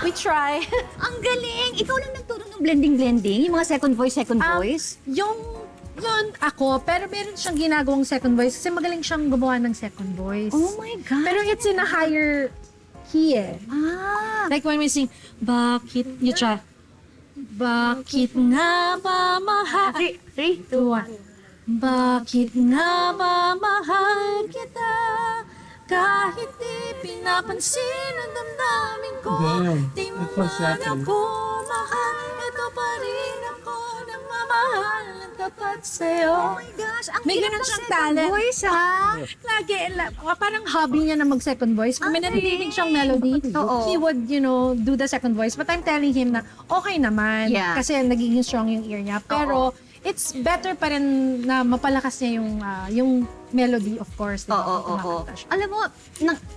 We try. Ang galing! Ikaw lang nagturo ng blending-blending? Yung mga second voice? Yun ako, pero meron siyang ginagawang second voice kasi magaling siyang gumawa ng second voice. Oh my God! Pero it's in a higher key eh. Like when we sing, bakit, you try, bakit nga ba mahal? 3, 2, 1. Bakit nga ba mahal kita? Kahit di pinapansin ang damdamin ko, di mo man ako mahal, ito pa rin ako nagmamahal ng tapat sa'yo. Oh my gosh! Ang May hirap ganun ng siyang second talent. voice, ha? Lagi, parang hobby niya na mag-second voice. Kung may naririnig siyang melody, Oo. he would, do the second voice. But I'm telling him na okay naman. Yeah. Kasi nagiging strong yung ear niya. Pero, it's better pa rin na mapalakas niya yung melody, of course. Diba? Oo. Kumakanta siya. Alam mo,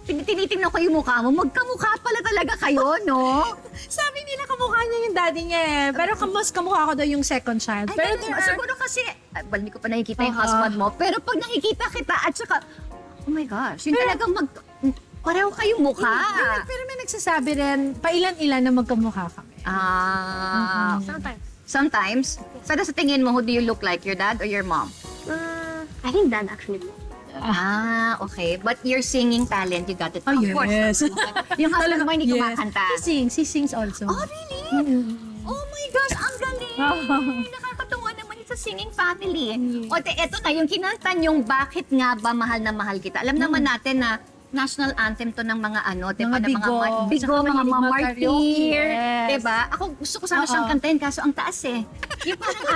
tinitingnan ko yung mukha mo, magkamukha pala talaga kayo, no? Sabi nila kamukha niya yung daddy niya eh. Pero mas kamukha ko daw yung second child. Ay, Pero ganun. Siguro kasi, well, hindi ko pa nakikita yung husband mo, pero pag nakikita kita at saka, oh my gosh, yung talagang pareho kayong mukha. Pero may nagsasabi rin, pailan-ilan na magkamukha kami. Sometimes. Pero sa tingin mo, who do you look like? Your dad or your mom? I think dad actually. Okay. But your singing talent, you got it. Oh, Of yes. course. Yung husband mo hindi kumakanta. He sings also. Oh, really? Oh my gosh, ang galing! Nakakatuwa naman yung sa singing family. O, eto na, yung kinanta yung Bakit Nga Ba Mahal na Mahal Kita. Alam naman natin na national anthem to ng mga Mga bigo. bigo, Tsaka mga mahilig mamartir. mag-karaoke. Yes. Diba? Ako gusto ko sana siyang kantahin, kaso ang taas eh. Yung parang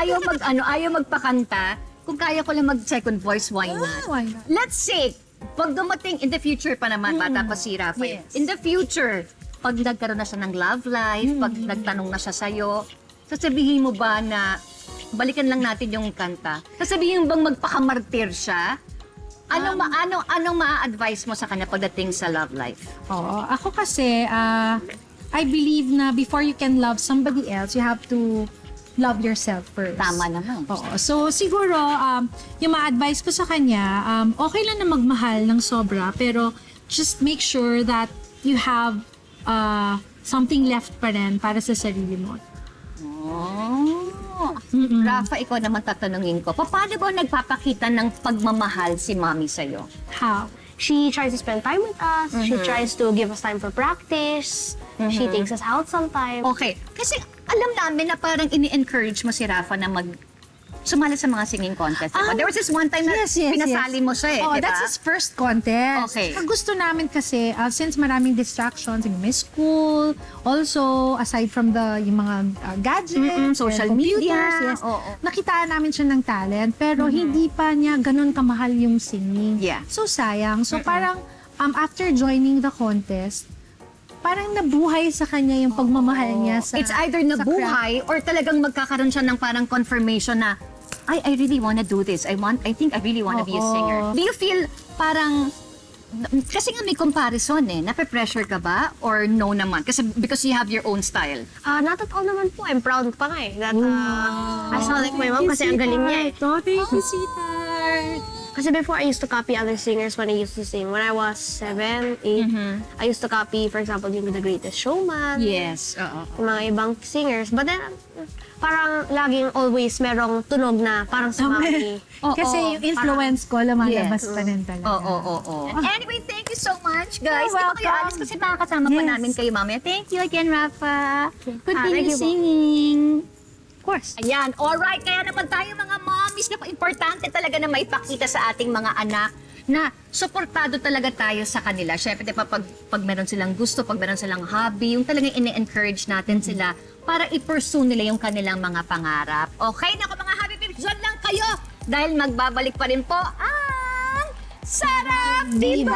ayaw magpakanta. Kung kaya ko lang mag-second voice, why not? Why not? Let's say, pag dumating in the future pa naman, bata pa si Rafael. Yes. In the future, pag nagkaroon na siya ng love life, pag nagtanong na siya sa'yo, sasabihin mo ba na balikan lang natin yung kanta? Sasabihin mo bang magpakamartir siya? Anong ma-advise mo sa kanya pagdating sa love life? Oo. Ako kasi, I believe na before you can love somebody else, you have to love yourself first. Tama naman. Oo. So, siguro, yung ma-advise ko sa kanya, okay lang na magmahal ng sobra, pero just make sure that you have something left pa rin para sa sarili mo. Oh. Rafa, ikaw naman tatanungin ko, paano ba nagpapakita ng pagmamahal si Mommy sa'yo? How? She tries to spend time with us. She tries to give us time for practice. She takes us out sometimes. Okay. Kasi alam namin na parang ini-encourage mo si Rafa na sumali sa mga singing contest. Diba? There was this one time na pinasali mo siya eh, Oh, diba? that's his first contest. Okay. Ang gusto namin kasi, since maraming distractions, may school, also, aside from yung mga gadgets, social and computers, media. yes, Oo. nakitaan namin siya ng talent, pero hindi pa niya ganun kamahal yung singing. Yeah. So, sayang. So, parang, after joining the contest, parang nabuhay sa kanya yung pagmamahal niya sa It's either sa craft. nabuhay or talagang magkakaroon siya ng parang confirmation na I really wanna do this. I think I really wanna be a singer. Do you feel parang kasi nga may comparison eh. Nape-pressure ka ba? Or no naman? Kasi because you have your own style. Not at all naman po. I'm proud pa nga eh. That, I saw like my mom kasi ang galing niya eh. Thank you, sweetheart. Kasi before, I used to copy other singers when I used to sing. When I was 7, 8, I used to copy, for example, yung The Greatest Showman. Yes. Yung mga ibang singers. But then, parang laging always merong tunog na parang sa mami. Kasi yung influence ko, lumalabas Yes. pa rin talaga. Oo. Anyway, thank you so much, guys. You're Di ba kayo welcome. alis kasi makakasama pa Yes. namin kayo mamaya. Thank you again, Rafa. Continue thank you po. singing. Of course. Ayan, alright. Kaya naman tayo mga mommies na importante talaga na maipakita sa ating mga anak na suportado talaga tayo sa kanila. Siyempre, diba, pag meron silang gusto, pag meron silang hobby, yung talagang ini-encourage natin sila para i-pursue nila yung kanilang mga pangarap. Okay, naku mga happy babes, dyan lang kayo dahil magbabalik pa rin po ang Sarap Diba!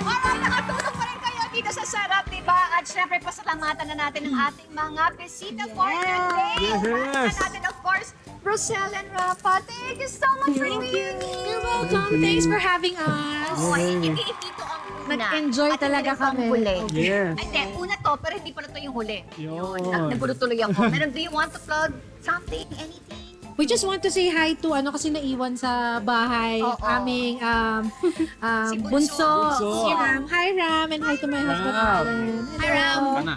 Alright, nakatulog pa rin kayo dito sa Sarap Diba? At syempre, pasalamatan na natin ang ating mga bisita for today. Pasalamatan natin, of course, Rosel and Rafa. Thank you so much for being here. You're welcome. Thanks for having us. Oh, hindi ito ang una. Nag-enjoy At talaga hindi ito ang kami. huli. Yes. Ay, hindi. Una to, pero hindi pala to yung huli. Yun. Nagulo tuloy ako. Meron, do you want to plug something, anything? We just want to say hi to kasi naiwan sa bahay, Oo. aming Si bunso. Bunso. Si Ram. Hi Ram, and hi to my husband Alan. Hi, Ram. Kana.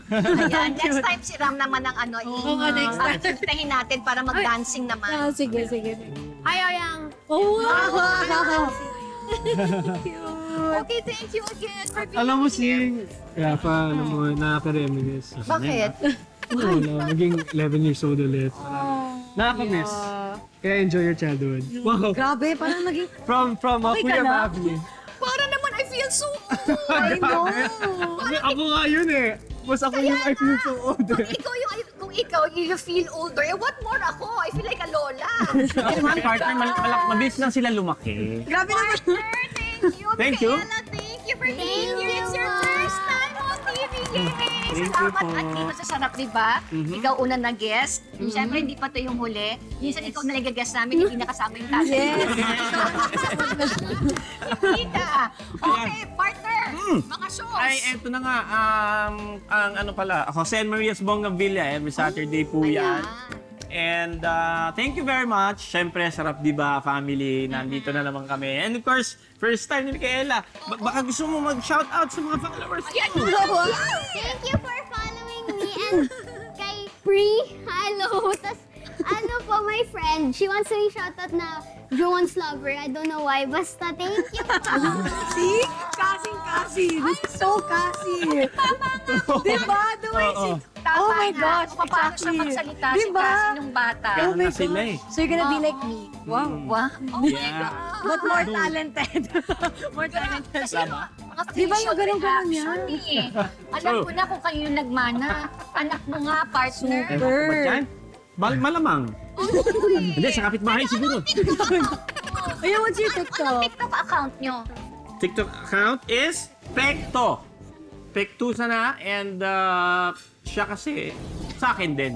Ayan, next time si Ram naman ang Oo nga, next time. Hintahin natin para mag-dancing naman. Sige. Hi, Ayang. Oh, wow. Okay, thank you again for being Alam mo here. kaya pa, nakaka-reminisce. Bakit? Wala, naging 11 years old ulit. Nakaka-miss. Kaya enjoy your childhood. Wow. Grabe, parang naging... From Kuya Bobby. Para naman I feel so I know. Ako nga yun eh. Mas ako yung I feel so old eh. Kung ikaw, you feel older, what more ako? I feel like a lola. Kasi mga partner, mabilis lang sila lumaki. Grabe naman. Partner, thank you. Thank you. Micaela, thank you for being here. It's your first time on TV. Yay! Thank you Salamat po. at dito sa sarap, di ba? Ikaw una na guest. Siyempre, hindi pa to yung huli. Minsan ikaw na guest namin, hindi nakasama yung tatay. Yes. Hindi na. Okay, partner. Mga shows. Ay, eto na nga, ang ano pala, Jose Maria's Bongavilla, every Saturday po yan. Ayan. And thank you very much. Siyempre, Sarap Diba family, nandito na naman kami. And of course, first time ni Micaela. Baka gusto mo mag-shoutout sa mga followers Ayan, mo. Thank you for following me and kay Pri. Hello. Tas, ano po, my friend, she wants to be shoutout na Joan's lover. I don't know why. Basta, thank you. See? Kasing-kasi. This is so kasi. Diba? The way she... Tama Oh my na. gosh, Kung paano siya exactly. magsalita Diba? si Cassie nung bata. Ganun na sila eh. So you're gonna be like me. Wow. Wow. Oh my Yeah. God. But more talented. More talented. Kasi mga Di ba yung facial ganun-ganun reaction eh. Alam ko na kung kayo yung nagmana. Anak mo nga, partner. Ewan ko ba dyan? Malamang. Hindi, sa kapitbahay siguro. Ayun, what's your Anong TikTok? TikTok account nyo? TikTok account is Pekto. Pekto sana and siya kasi sa akin din.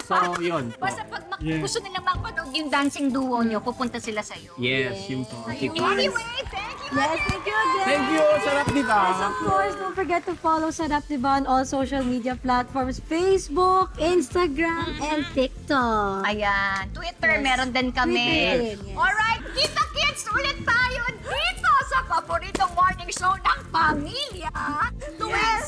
So, yun po. Basta pag gusto nilang mapanood yung dancing duo nyo, pupunta sila sa'yo. Yes, yun po. ang TikTok. Anyway, thank you. Yes, thank you again. Thank you, Sarap Diba? Yes, of course, don't forget to follow Sarap Diba on all social media platforms, Facebook, Instagram, and TikTok. Ayan, Twitter, Yes. meron din kami. Twitter din, yes. Alright, kita kids, ulit tayo dito sa paboritong morning show ng pamilya. Tuwing